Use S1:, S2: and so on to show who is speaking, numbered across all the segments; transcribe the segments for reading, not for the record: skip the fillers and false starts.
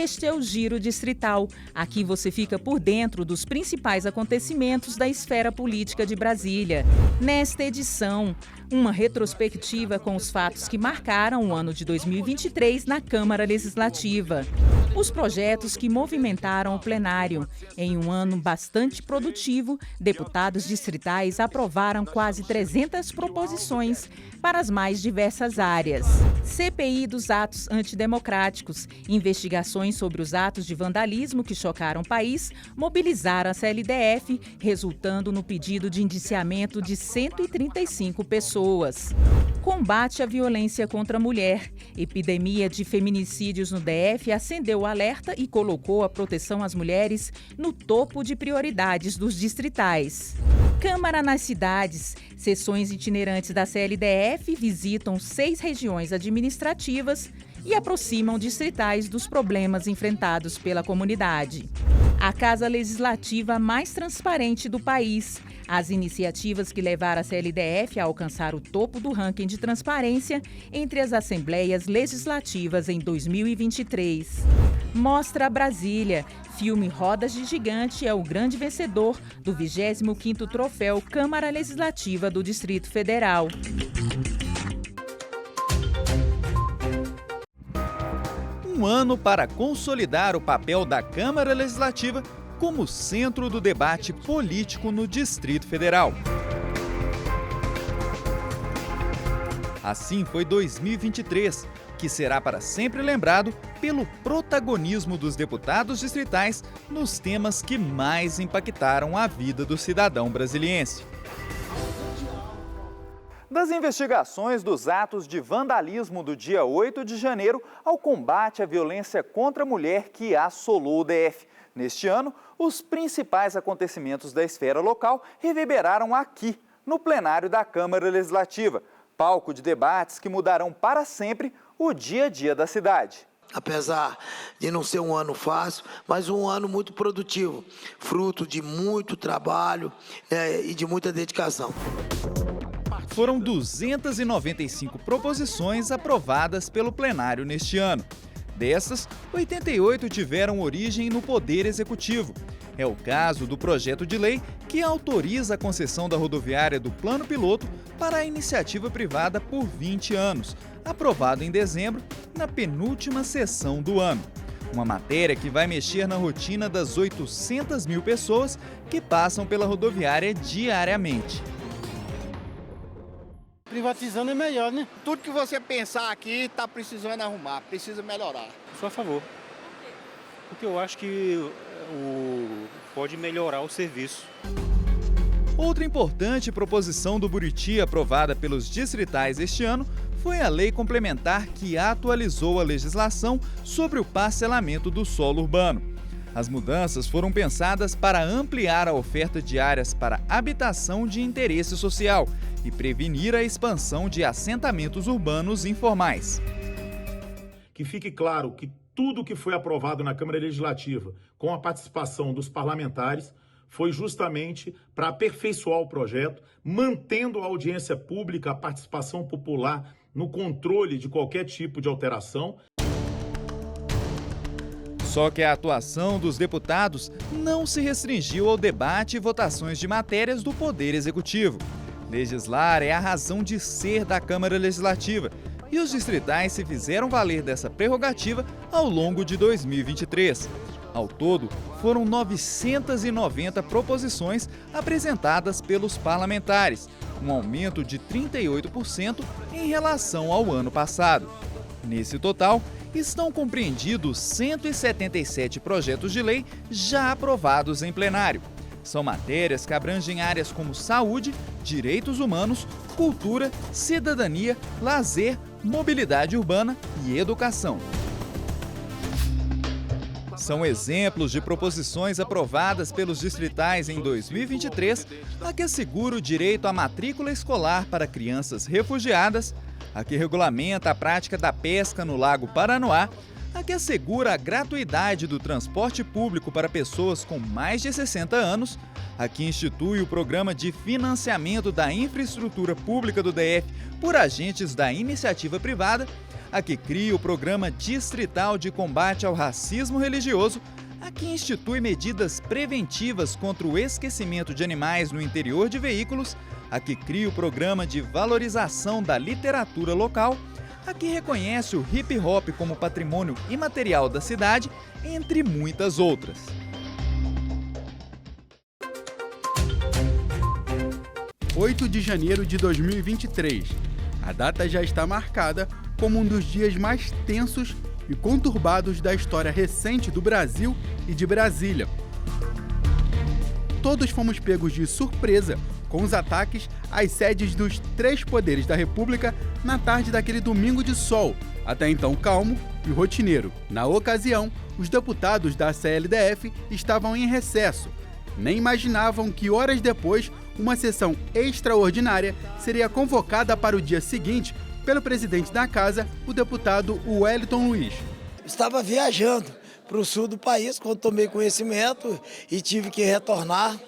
S1: Este é o Giro Distrital. Aqui você fica por dentro dos principais acontecimentos da esfera política de Brasília. Nesta edição, uma retrospectiva com os fatos que marcaram o ano de 2023 na Câmara Legislativa. Os projetos que movimentaram o plenário. Em um ano bastante produtivo, deputados distritais aprovaram quase 300 proposições para as mais diversas áreas. CPI dos atos antidemocráticos. Investigações sobre os atos de vandalismo que chocaram o país mobilizaram a CLDF, resultando no pedido de indiciamento de 135 pessoas. Combate à violência contra a mulher. Epidemia de feminicídios no DF acendeu o alerta e colocou a proteção às mulheres no topo de prioridades dos distritais. Câmara nas cidades. Sessões itinerantes da CLDF visitam 6 regiões administrativas e aproximam distritais dos problemas enfrentados pela comunidade. A Casa Legislativa mais transparente do país. As iniciativas que levaram a CLDF a alcançar o topo do ranking de transparência entre as assembleias legislativas em 2023. Mostra Brasília. Filme Rodas de Gigante é o grande vencedor do 25º Troféu Câmara Legislativa do Distrito Federal.
S2: Um ano para consolidar o papel da Câmara Legislativa como centro do debate político no Distrito Federal. Assim foi 2023, que será para sempre lembrado pelo protagonismo dos deputados distritais nos temas que mais impactaram a vida do cidadão brasiliense. Das investigações dos atos de vandalismo do dia 8 de janeiro ao combate à violência contra a mulher que assolou o DF. Neste ano, os principais acontecimentos da esfera local reverberaram aqui, no plenário da Câmara Legislativa, palco de debates que mudarão para sempre o dia a dia da cidade.
S3: Apesar de não ser um ano fácil, mas um ano muito produtivo, fruto de muito trabalho, e de muita dedicação.
S2: Foram 295 proposições aprovadas pelo plenário neste ano. Dessas, 88 tiveram origem no Poder Executivo. É o caso do projeto de lei que autoriza a concessão da rodoviária do Plano Piloto para a iniciativa privada por 20 anos, aprovado em dezembro, na penúltima sessão do ano. Uma matéria que vai mexer na rotina das 800 mil pessoas que passam pela rodoviária diariamente.
S4: Privatizando é melhor, né?
S5: Tudo que você pensar aqui está precisando arrumar, precisa melhorar.
S6: Sou a favor, porque eu acho que pode melhorar o serviço.
S2: Outra importante proposição do Buriti aprovada pelos distritais este ano foi a lei complementar que atualizou a legislação sobre o parcelamento do solo urbano. As mudanças foram pensadas para ampliar a oferta de áreas para habitação de interesse social e prevenir a expansão de assentamentos urbanos informais.
S7: Que fique claro que tudo que foi aprovado na Câmara Legislativa com a participação dos parlamentares foi justamente para aperfeiçoar o projeto, mantendo a audiência pública, a participação popular no controle de qualquer tipo de alteração.
S2: Só que a atuação dos deputados não se restringiu ao debate e votações de matérias do Poder Executivo. Legislar é a razão de ser da Câmara Legislativa e os distritais se fizeram valer dessa prerrogativa ao longo de 2023. Ao todo, foram 990 proposições apresentadas pelos parlamentares, um aumento de 38% em relação ao ano passado. Nesse total, estão compreendidos 177 projetos de lei já aprovados em plenário. São matérias que abrangem áreas como saúde, direitos humanos, cultura, cidadania, lazer, mobilidade urbana e educação. São exemplos de proposições aprovadas pelos distritais em 2023, a que assegura o direito à matrícula escolar para crianças refugiadas, a que regulamenta a prática da pesca no Lago Paranoá, a que assegura a gratuidade do transporte público para pessoas com mais de 60 anos, a que institui o programa de financiamento da infraestrutura pública do DF por agentes da iniciativa privada, a que cria o Programa Distrital de Combate ao Racismo Religioso, a que institui medidas preventivas contra o esquecimento de animais no interior de veículos, a que cria o Programa de Valorização da Literatura Local, a que reconhece o hip hop como patrimônio imaterial da cidade, entre muitas outras.
S8: – 8 de janeiro de 2023. A data já está marcada como um dos dias mais tensos e conturbados da história recente do Brasil e de Brasília. Todos fomos pegos de surpresa com os ataques às sedes dos 3 poderes da República na tarde daquele domingo de sol, até então calmo e rotineiro. Na ocasião, os deputados da CLDF estavam em recesso. Nem imaginavam que horas depois uma sessão extraordinária seria convocada para o dia seguinte pelo presidente da casa, o deputado Wellington Luiz.
S3: Estava viajando para o sul do país quando tomei conhecimento e tive que retornar.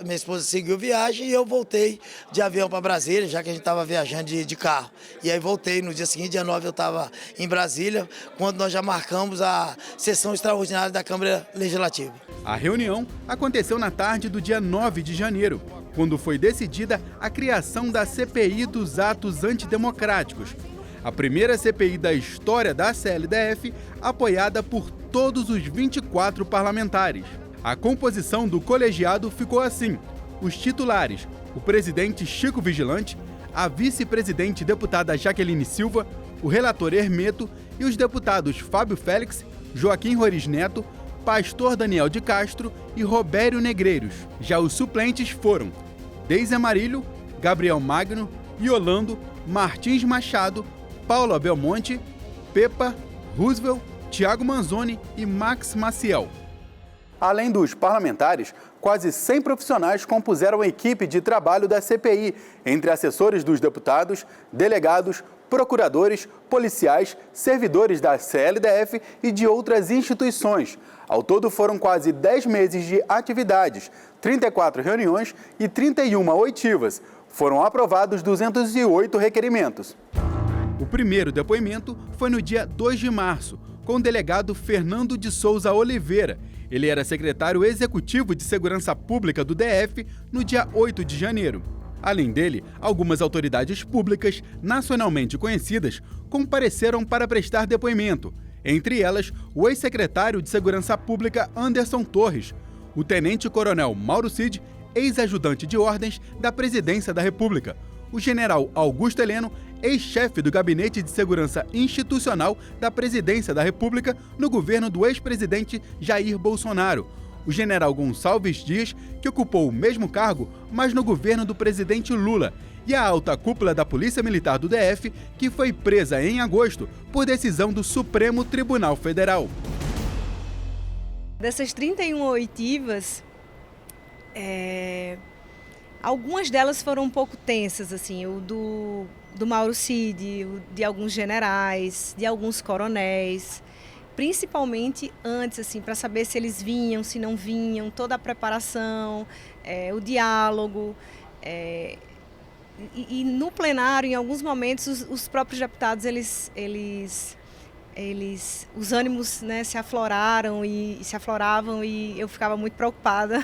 S3: Minha esposa seguiu viagem e eu voltei de avião para Brasília, já que a gente estava viajando de carro. E aí voltei no dia seguinte, dia 9, eu estava em Brasília, quando nós já marcamos a sessão extraordinária da Câmara Legislativa.
S8: A reunião aconteceu na tarde do dia 9 de janeiro, quando foi decidida a criação da CPI dos atos antidemocráticos. A primeira CPI da história da CLDF, apoiada por todos os 24 parlamentares. A composição do colegiado ficou assim: os titulares, o presidente Chico Vigilante, a vice-presidente deputada Jaqueline Silva, o relator Hermeto e os deputados Fábio Félix, Joaquim Roriz Neto, Pastor Daniel de Castro e Robério Negreiros. Já os suplentes foram Deise Amarilho, Gabriel Magno, Yolando, Martins Machado, Paula Belmonte, Pepa, Roosevelt, Tiago Manzoni e Max Maciel. Além dos parlamentares, quase 100 profissionais compuseram a equipe de trabalho da CPI, entre assessores dos deputados, delegados, procuradores, policiais, servidores da CLDF e de outras instituições. Ao todo foram quase 10 meses de atividades, 34 reuniões e 31 oitivas. Foram aprovados 208 requerimentos. O primeiro depoimento foi no dia 2 de março, com o delegado Fernando de Souza Oliveira. Ele era secretário executivo de Segurança Pública do DF no dia 8 de janeiro. Além dele, algumas autoridades públicas nacionalmente conhecidas compareceram para prestar depoimento. Entre elas, o ex-secretário de Segurança Pública Anderson Torres, o tenente-coronel Mauro Cid, ex-ajudante de ordens da Presidência da República, o general Augusto Heleno, ex-chefe do Gabinete de Segurança Institucional da Presidência da República no governo do ex-presidente Jair Bolsonaro, o general Gonçalves Dias, que ocupou o mesmo cargo, mas no governo do presidente Lula, e a alta cúpula da Polícia Militar do DF, que foi presa em agosto por decisão do Supremo Tribunal Federal.
S9: Dessas 31 oitivas, algumas delas foram um pouco tensas, assim, o do Mauro Cid, o de alguns generais, de alguns coronéis, principalmente antes, assim, para saber se eles vinham, se não vinham, toda a preparação, o diálogo. E no plenário, em alguns momentos, os próprios deputados, os ânimos, né, se afloravam e eu ficava muito preocupada.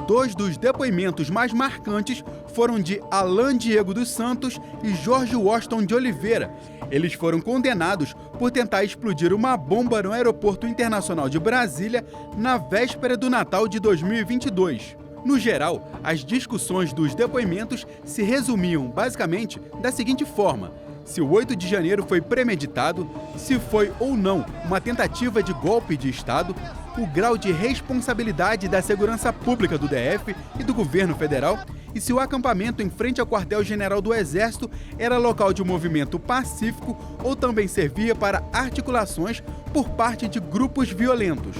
S8: 2 dos depoimentos mais marcantes foram de Alan Diego dos Santos e Jorge Washington de Oliveira. Eles foram condenados por tentar explodir uma bomba no Aeroporto Internacional de Brasília na véspera do Natal de 2022. No geral, as discussões dos depoimentos se resumiam basicamente da seguinte forma: se o 8 de janeiro foi premeditado, se foi ou não uma tentativa de golpe de Estado, o grau de responsabilidade da segurança pública do DF e do governo federal e se o acampamento em frente ao quartel-general do Exército era local de movimento pacífico ou também servia para articulações por parte de grupos violentos.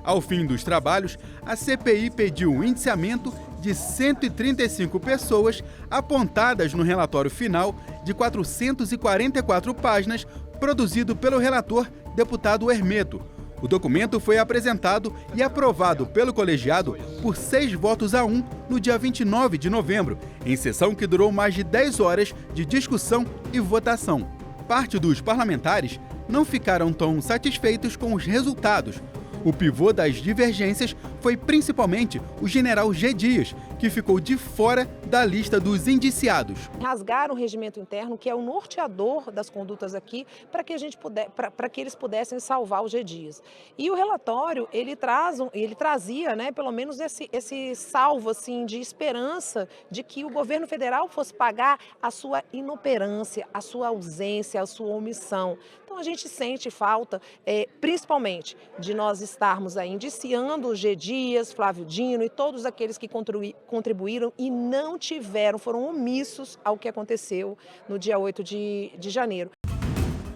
S8: Ao fim dos trabalhos, a CPI pediu o indiciamento de 135 pessoas apontadas no relatório final de 444 páginas produzido pelo relator, deputado Hermeto. O documento foi apresentado e aprovado pelo colegiado por 6-1 no dia 29 de novembro, em sessão que durou mais de 10 horas de discussão e votação. Parte dos parlamentares não ficaram tão satisfeitos com os resultados. O pivô das divergências foi principalmente o general G. Dias, que ficou de fora da lista dos indiciados.
S10: Rasgaram o regimento interno, que é o norteador das condutas aqui, para que eles pudessem salvar o G. Dias. E o relatório, ele trazia, né, pelo menos esse salvo assim, de esperança de que o governo federal fosse pagar a sua inoperância, a sua ausência, a sua omissão. Então a gente sente falta, principalmente, de nós estarmos aí indiciando o G. Dias, Flávio Dino e todos aqueles que contribuíram e não foram omissos ao que aconteceu no dia 8 de janeiro.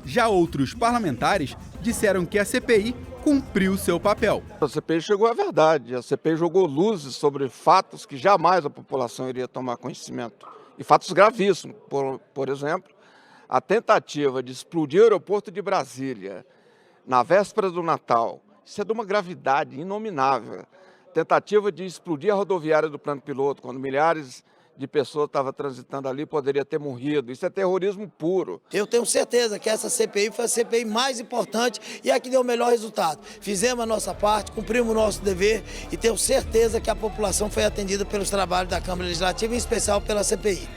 S8: Já outros parlamentares disseram que a CPI cumpriu seu papel.
S11: A CPI chegou à verdade, a CPI jogou luzes sobre fatos que jamais a população iria tomar conhecimento. E fatos gravíssimos, por exemplo, a tentativa de explodir o aeroporto de Brasília na véspera do Natal. Isso é de uma gravidade inominável. Tentativa de explodir a rodoviária do plano piloto, quando milhares de pessoas estavam transitando ali, poderia ter morrido. Isso é terrorismo puro.
S3: Eu tenho certeza que essa CPI foi a CPI mais importante e a que deu o melhor resultado. Fizemos a nossa parte, cumprimos o nosso dever e tenho certeza que a população foi atendida pelos trabalhos da Câmara Legislativa, em especial pela CPI.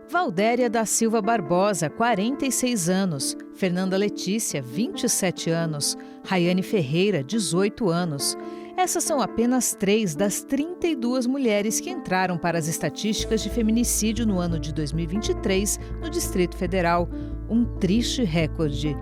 S1: Valdéria da Silva Barbosa, 46 anos. Fernanda Letícia, 27 anos. Rayane Ferreira, 18 anos. Essas são apenas 3 das 32 mulheres que entraram para as estatísticas de feminicídio no ano de 2023 no Distrito Federal. Um triste recorde.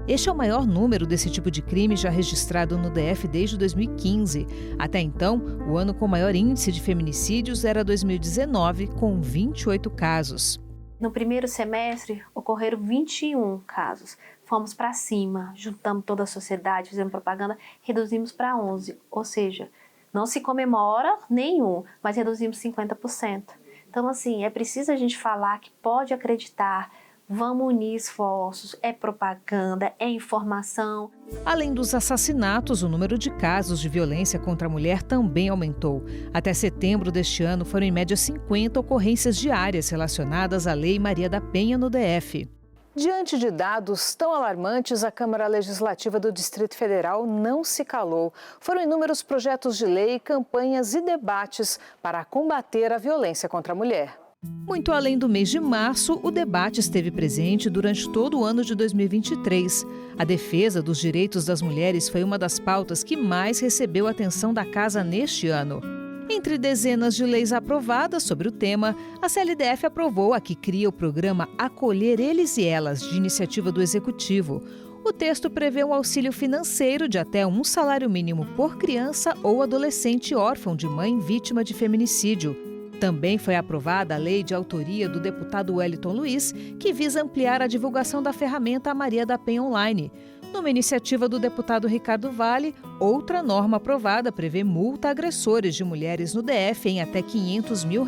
S1: Este é o maior número desse tipo de crime já registrado no DF desde 2015. Até então, o ano com maior índice de feminicídios era 2019, com 28 casos.
S12: No primeiro semestre, ocorreram 21 casos. Fomos para cima, juntamos toda a sociedade, fizemos propaganda, reduzimos para 11. Ou seja, não se comemora nenhum, mas reduzimos 50%. Então, assim, é preciso a gente falar que pode acreditar. Vamos unir esforços, é propaganda, é informação.
S1: Além dos assassinatos, o número de casos de violência contra a mulher também aumentou. Até setembro deste ano, foram em média 50 ocorrências diárias relacionadas à Lei Maria da Penha no DF. Diante de dados tão alarmantes, a Câmara Legislativa do Distrito Federal não se calou. Foram inúmeros projetos de lei, campanhas e debates para combater a violência contra a mulher. Muito além do mês de março, o debate esteve presente durante todo o ano de 2023. A defesa dos direitos das mulheres foi uma das pautas que mais recebeu atenção da Casa neste ano. Entre dezenas de leis aprovadas sobre o tema, a CLDF aprovou a que cria o programa Acolher Eles e Elas, de iniciativa do Executivo. O texto prevê um auxílio financeiro de até um salário mínimo por criança ou adolescente órfão de mãe vítima de feminicídio. Também foi aprovada a lei de autoria do deputado Wellington Luiz, que visa ampliar a divulgação da ferramenta Maria da Penha Online. Numa iniciativa do deputado Ricardo Vale, outra norma aprovada prevê multa a agressores de mulheres no DF em até R$500 mil.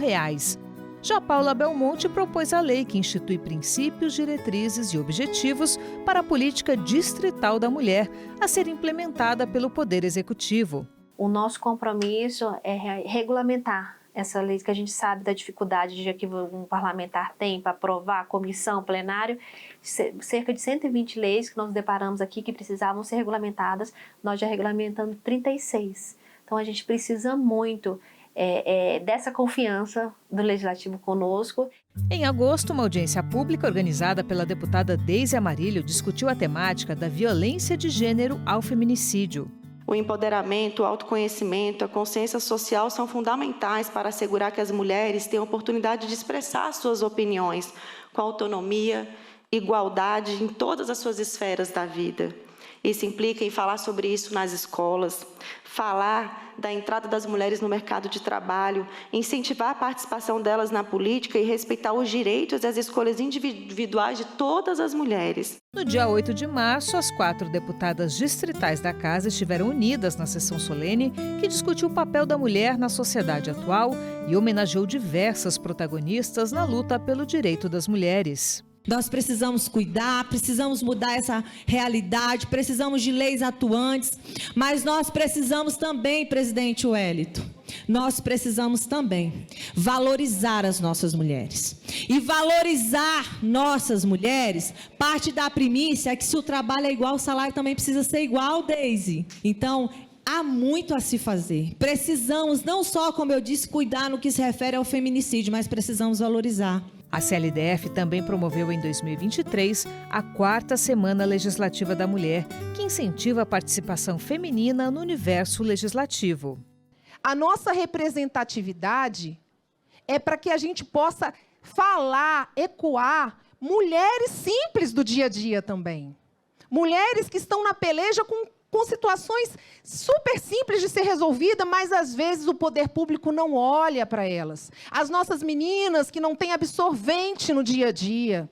S1: Já Paula Belmonte propôs a lei que institui princípios, diretrizes e objetivos para a política distrital da mulher, a ser implementada pelo Poder Executivo.
S12: O nosso compromisso é regulamentar essa lei, que a gente sabe da dificuldade que um parlamentar tem para aprovar, comissão, plenário, cerca de 120 leis que nós deparamos aqui que precisavam ser regulamentadas, nós já regulamentamos 36. Então a gente precisa muito dessa confiança do Legislativo conosco.
S1: Em agosto, uma audiência pública organizada pela deputada Deise Amarilho discutiu a temática da violência de gênero ao feminicídio.
S13: O empoderamento, o autoconhecimento, a consciência social são fundamentais para assegurar que as mulheres tenham oportunidade de expressar suas opiniões com autonomia, igualdade em todas as suas esferas da vida. Isso implica em falar sobre isso nas escolas, falar da entrada das mulheres no mercado de trabalho, incentivar a participação delas na política e respeitar os direitos e as escolhas individuais de todas as mulheres.
S1: No dia 8 de março, as 4 deputadas distritais da Casa estiveram unidas na sessão solene que discutiu o papel da mulher na sociedade atual e homenageou diversas protagonistas na luta pelo direito das mulheres.
S14: Nós precisamos cuidar, precisamos mudar essa realidade, precisamos de leis atuantes, mas nós precisamos também, presidente Wellington, nós precisamos também valorizar as nossas mulheres. E valorizar nossas mulheres, parte da primícia é que se o trabalho é igual, o salário também precisa ser igual, Deise. Então, há muito a se fazer. Precisamos, não só, como eu disse, cuidar no que se refere ao feminicídio, mas precisamos valorizar.
S1: A CLDF também promoveu em 2023 a 4ª Semana Legislativa da Mulher, que incentiva a participação feminina no universo legislativo.
S10: A nossa representatividade é para que a gente possa falar, ecoar mulheres simples do dia a dia também. Mulheres que estão na peleja com situações super simples de ser resolvida, mas às vezes o poder público não olha para elas. As nossas meninas que não têm absorvente no dia a dia.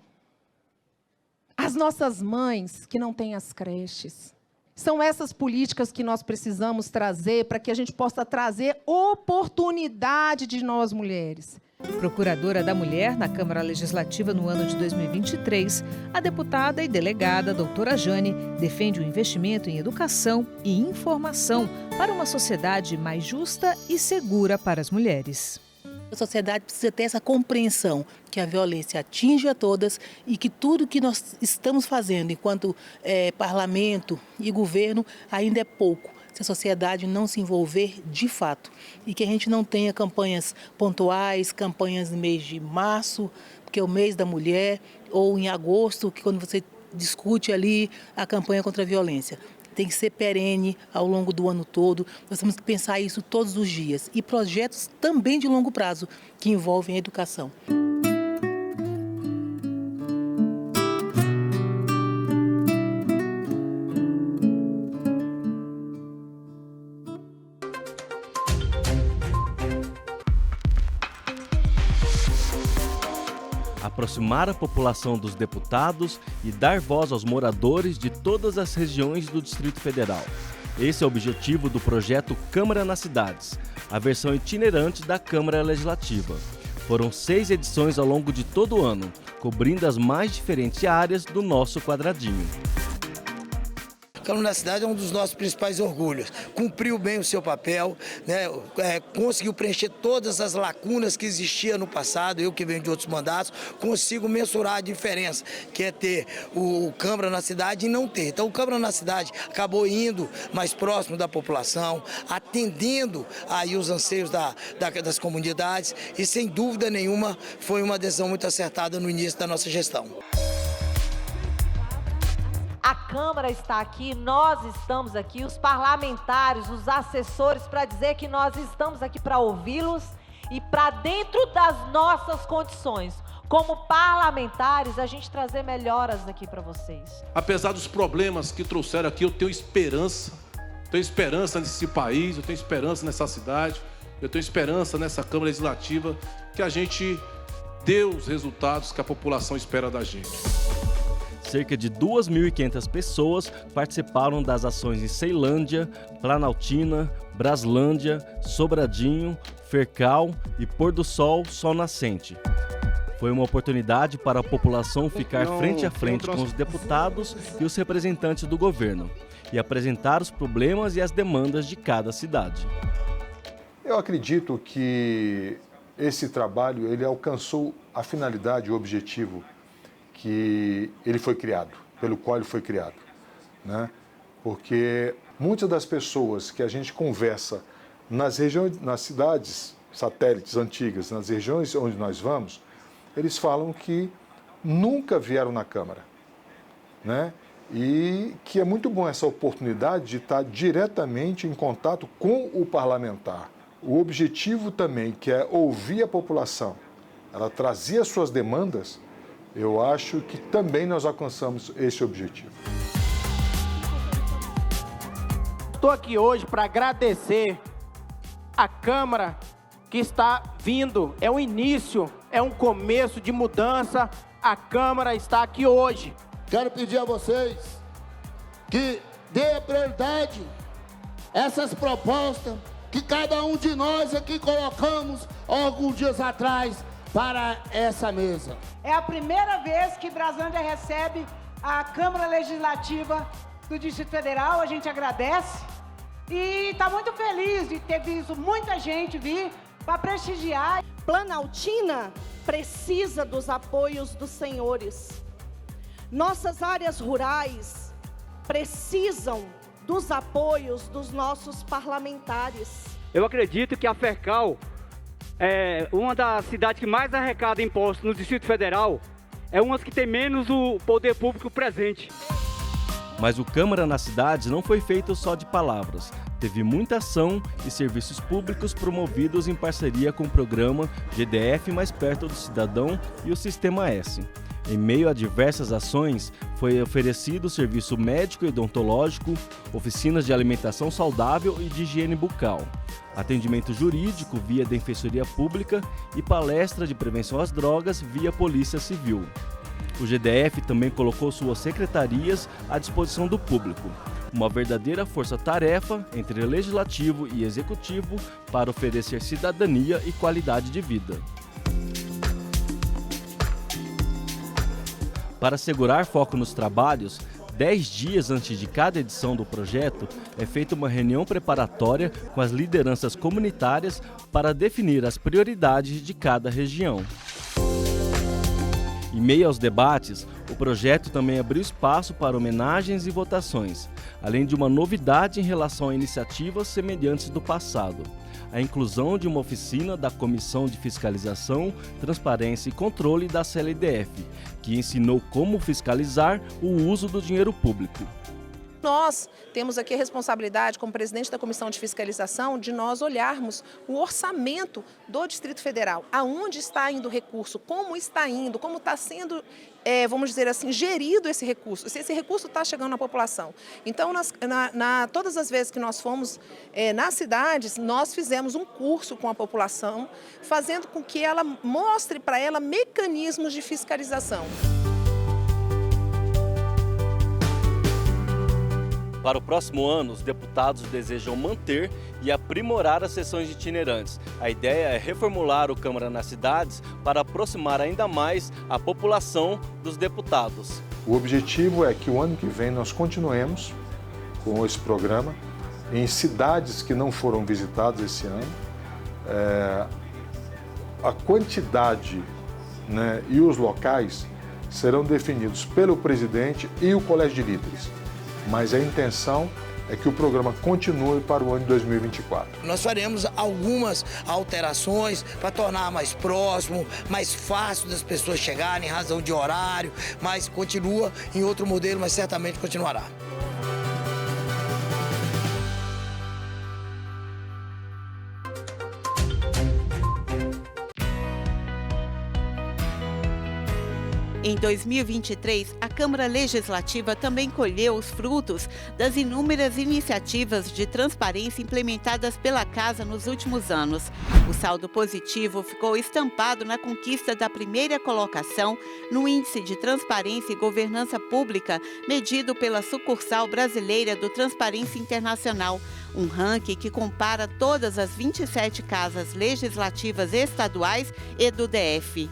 S10: As nossas mães que não têm as creches. São essas políticas que nós precisamos trazer para que a gente possa trazer oportunidade de nós mulheres.
S1: Procuradora da Mulher na Câmara Legislativa no ano de 2023, a deputada e delegada doutora Jane defende o investimento em educação e informação para uma sociedade mais justa e segura para as mulheres.
S15: A sociedade precisa ter essa compreensão que a violência atinge a todas e que tudo que nós estamos fazendo enquanto parlamento e governo ainda é pouco. Se a sociedade não se envolver de fato e que a gente não tenha campanhas pontuais, campanhas no mês de março, que é o mês da mulher, ou em agosto, que quando você discute ali a campanha contra a violência. Tem que ser perene ao longo do ano todo, nós temos que pensar isso todos os dias. E projetos também de longo prazo, que envolvem a educação.
S16: Aproximar a população dos deputados e dar voz aos moradores de todas as regiões do Distrito Federal. Esse é o objetivo do projeto Câmara nas Cidades, a versão itinerante da Câmara Legislativa. Foram 6 edições ao longo de todo o ano, cobrindo as mais diferentes áreas do nosso quadradinho.
S3: Câmara na Cidade é um dos nossos principais orgulhos. Cumpriu bem o seu papel, né? Conseguiu preencher todas as lacunas que existiam no passado. Eu que venho de outros mandatos, consigo mensurar a diferença, que é ter o Câmara na Cidade e não ter. Então o Câmara na Cidade acabou indo mais próximo da população, atendendo aí os anseios das comunidades e sem dúvida nenhuma foi uma decisão muito acertada no início da nossa gestão.
S17: A Câmara está aqui, nós estamos aqui, os parlamentares, os assessores, para dizer que nós estamos aqui para ouvi-los e para dentro das nossas condições, como parlamentares, a gente trazer melhoras aqui para vocês.
S18: Apesar dos problemas que trouxeram aqui, eu tenho esperança nesse país, eu tenho esperança nessa cidade, eu tenho esperança nessa Câmara Legislativa, que a gente dê os resultados que a população espera da gente.
S16: Cerca de 2.500 pessoas participaram das ações em Ceilândia, Planaltina, Braslândia, Sobradinho, Fercal e Pôr do Sol, Sol Nascente. Foi uma oportunidade para a população ficar frente a frente com os deputados e os representantes do governo e apresentar os problemas e as demandas de cada cidade.
S19: Eu acredito que esse trabalho ele alcançou a finalidade, o objetivo que ele foi criado, pelo qual ele foi criado, né? Porque muitas das pessoas que a gente conversa nas regiões, nas cidades satélites antigas, nas regiões onde nós vamos, eles falam que nunca vieram na Câmara, né? E que é muito bom essa oportunidade de estar diretamente em contato com o parlamentar. O objetivo também, que é ouvir a população, ela trazia suas demandas. Eu acho que também nós alcançamos esse objetivo.
S20: Estou aqui hoje para agradecer a Câmara que está vindo. É um início, é um começo de mudança. A Câmara está aqui hoje.
S21: Quero pedir a vocês que dê prioridade a essas propostas que cada um de nós aqui colocamos alguns dias atrás para essa mesa.
S22: É a primeira vez que Braslândia recebe a Câmara Legislativa do Distrito Federal. A gente agradece E está muito feliz de ter visto muita gente vir para prestigiar.
S4: Planaltina precisa dos apoios dos senhores. Nossas áreas rurais precisam dos apoios dos nossos parlamentares.
S5: Eu acredito que a Fercal é uma das cidades que mais arrecada impostos no Distrito Federal, é uma que tem menos o poder público presente.
S16: Mas o Câmara nas cidades não foi feito só de palavras. Teve muita ação e serviços públicos promovidos em parceria com o programa GDF Mais Perto do Cidadão e o Sistema S. Em meio a diversas ações, foi oferecido serviço médico e odontológico, oficinas de alimentação saudável e de higiene bucal, atendimento jurídico via Defensoria Pública e palestra de prevenção às drogas via Polícia Civil. O GDF também colocou suas secretarias à disposição do público, uma verdadeira força-tarefa entre legislativo e executivo para oferecer cidadania e qualidade de vida. Para assegurar foco nos trabalhos, 10 dias antes de cada edição do projeto, é feita uma reunião preparatória com as lideranças comunitárias para definir as prioridades de cada região. Em meio aos debates, o projeto também abriu espaço para homenagens e votações, além de uma novidade em relação a iniciativas semelhantes do passado: a inclusão de uma oficina da Comissão de Fiscalização, Transparência e Controle da CLDF, que ensinou como fiscalizar o uso do dinheiro público.
S10: Nós temos aqui a responsabilidade, como presidente da Comissão de Fiscalização, de nós olharmos o orçamento do Distrito Federal, aonde está indo o recurso, como está indo, como está sendo, vamos dizer assim, gerido esse recurso, se esse recurso está chegando na população. Então, todas as vezes que nós fomos nas cidades, nós fizemos um curso com a população, fazendo com que ela mostre para ela mecanismos de fiscalização.
S16: Para o próximo ano, os deputados desejam manter e aprimorar as sessões itinerantes. A ideia é reformular o Câmara nas cidades para aproximar ainda mais a população dos deputados.
S19: O objetivo é que o ano que vem nós continuemos com esse programa em cidades que não foram visitadas esse ano. A quantidade, né, e os locais serão definidos pelo presidente e o Colégio de Líderes. Mas a intenção é que o programa continue para o ano de 2024.
S3: Nós faremos algumas alterações para tornar mais próximo, mais fácil das pessoas chegarem em razão de horário, mas continua em outro modelo, mas certamente continuará.
S23: Em 2023, a Câmara Legislativa também colheu os frutos das inúmeras iniciativas de transparência implementadas pela Casa nos últimos anos. O saldo positivo ficou estampado na conquista da primeira colocação no Índice de Transparência e Governança Pública, medido pela sucursal brasileira do Transparência Internacional, um ranking que compara todas as 27 casas legislativas estaduais e do DF.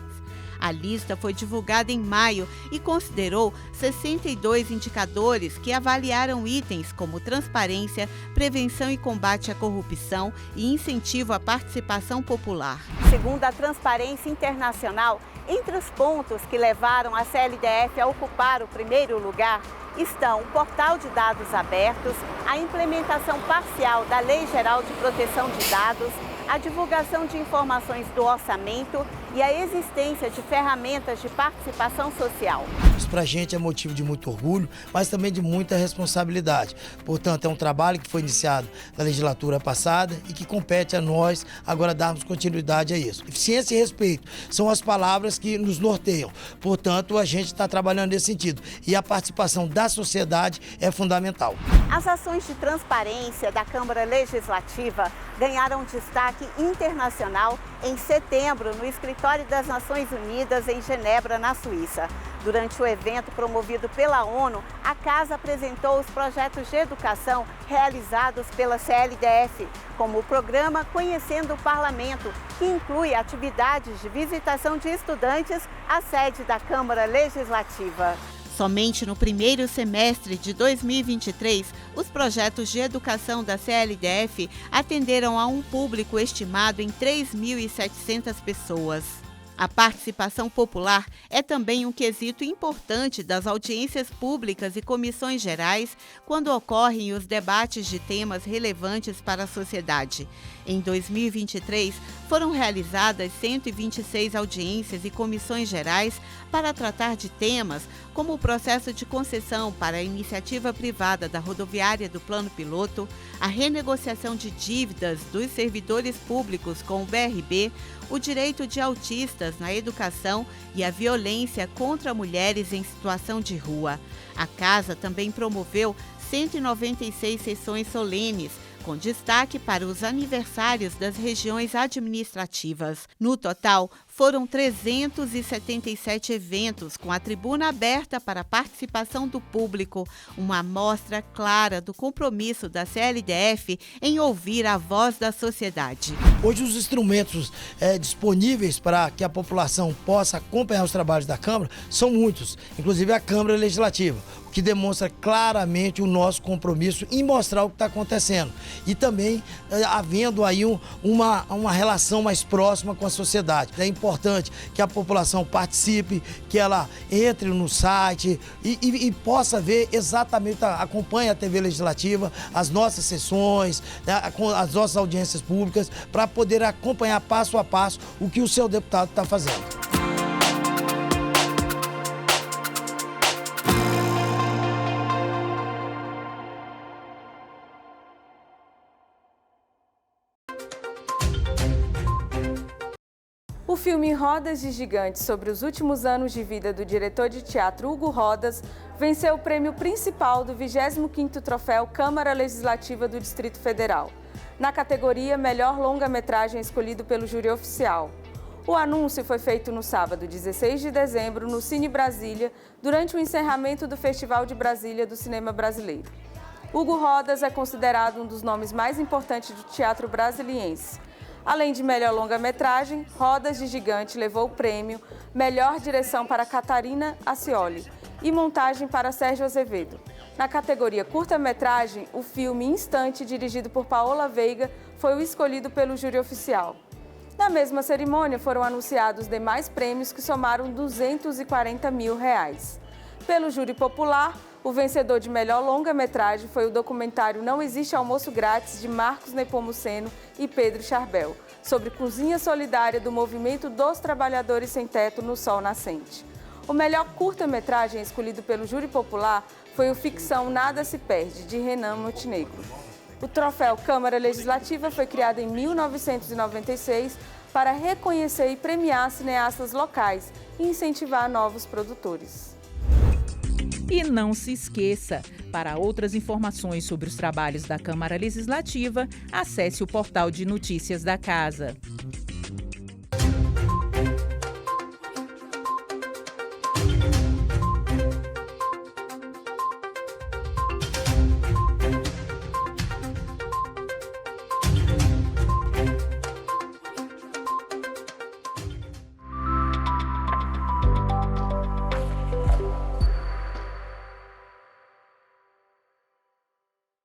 S23: A lista foi divulgada em maio e considerou 62 indicadores que avaliaram itens como transparência, prevenção e combate à corrupção e incentivo à participação popular.
S24: Segundo a Transparência Internacional, entre os pontos que levaram a CLDF a ocupar o primeiro lugar estão o portal de dados abertos, a implementação parcial da Lei Geral de Proteção de Dados, a divulgação de informações do orçamento e a existência de ferramentas de participação social.
S3: Isso para a gente é motivo de muito orgulho, mas também de muita responsabilidade. Portanto, é um trabalho que foi iniciado na legislatura passada e que compete a nós agora darmos continuidade a isso. Eficiência e respeito são as palavras que nos norteiam. Portanto, a gente está trabalhando nesse sentido e a participação da sociedade é fundamental.
S24: As ações de transparência da Câmara Legislativa ganharam destaque internacional em setembro no Escritório das Nações Unidas em Genebra, na Suíça. Durante o evento promovido pela ONU, a Casa apresentou os projetos de educação realizados pela CLDF, como o programa Conhecendo o Parlamento, que inclui atividades de visitação de estudantes à sede da Câmara Legislativa.
S23: Somente no primeiro semestre de 2023, os projetos de educação da CLDF atenderam a um público estimado em 3.700 pessoas. A participação popular é também um quesito importante das audiências públicas e comissões gerais quando ocorrem os debates de temas relevantes para a sociedade. Em 2023, foram realizadas 126 audiências e comissões gerais para tratar de temas como o processo de concessão para a iniciativa privada da rodoviária do Plano Piloto, a renegociação de dívidas dos servidores públicos com o BRB, o direito de autistas na educação e a violência contra mulheres em situação de rua. A Casa também promoveu 196 sessões solenes, com destaque para os aniversários das regiões administrativas. No total, foram 377 eventos com a tribuna aberta para a participação do público, uma amostra clara do compromisso da CLDF em ouvir a voz da sociedade.
S3: Hoje os instrumentos disponíveis para que a população possa acompanhar os trabalhos da Câmara são muitos, inclusive a Câmara Legislativa, o que demonstra claramente o nosso compromisso em mostrar o que está acontecendo e também havendo aí uma relação mais próxima com a sociedade. É importante que a população participe, que ela entre no site e possa ver exatamente, acompanhe a TV Legislativa, as nossas sessões, as nossas audiências públicas, para poder acompanhar passo a passo o que o seu deputado está fazendo.
S2: O filme Rodas de Gigante, sobre os últimos anos de vida do diretor de teatro Hugo Rodas, venceu o prêmio principal do 25º Troféu Câmara Legislativa do Distrito Federal, na categoria Melhor Longa-Metragem escolhido pelo júri oficial. O anúncio foi feito no sábado, 16 de dezembro, no Cine Brasília, durante o encerramento do Festival de Brasília do Cinema Brasileiro. Hugo Rodas é considerado um dos nomes mais importantes do teatro brasiliense. Além de melhor longa-metragem, Rodas de Gigante levou o prêmio Melhor Direção para Catarina Ascioli e Montagem para Sérgio Azevedo. Na categoria curta-metragem, o filme Instante, dirigido por Paola Veiga, foi o escolhido pelo júri oficial. Na mesma cerimônia, foram anunciados demais prêmios que somaram R$240 mil. Pelo júri popular, o vencedor de melhor longa-metragem foi o documentário Não Existe Almoço Grátis, de Marcos Nepomuceno e Pedro Charbel, sobre cozinha solidária do movimento dos trabalhadores sem teto no Sol Nascente. O melhor curta-metragem escolhido pelo júri popular foi o Ficção Nada Se Perde, de Renan Montenegro. O troféu Câmara Legislativa foi criado em 1996 para reconhecer e premiar cineastas locais e incentivar novos produtores.
S1: E não se esqueça, para outras informações sobre os trabalhos da Câmara Legislativa, acesse o portal de notícias da Casa.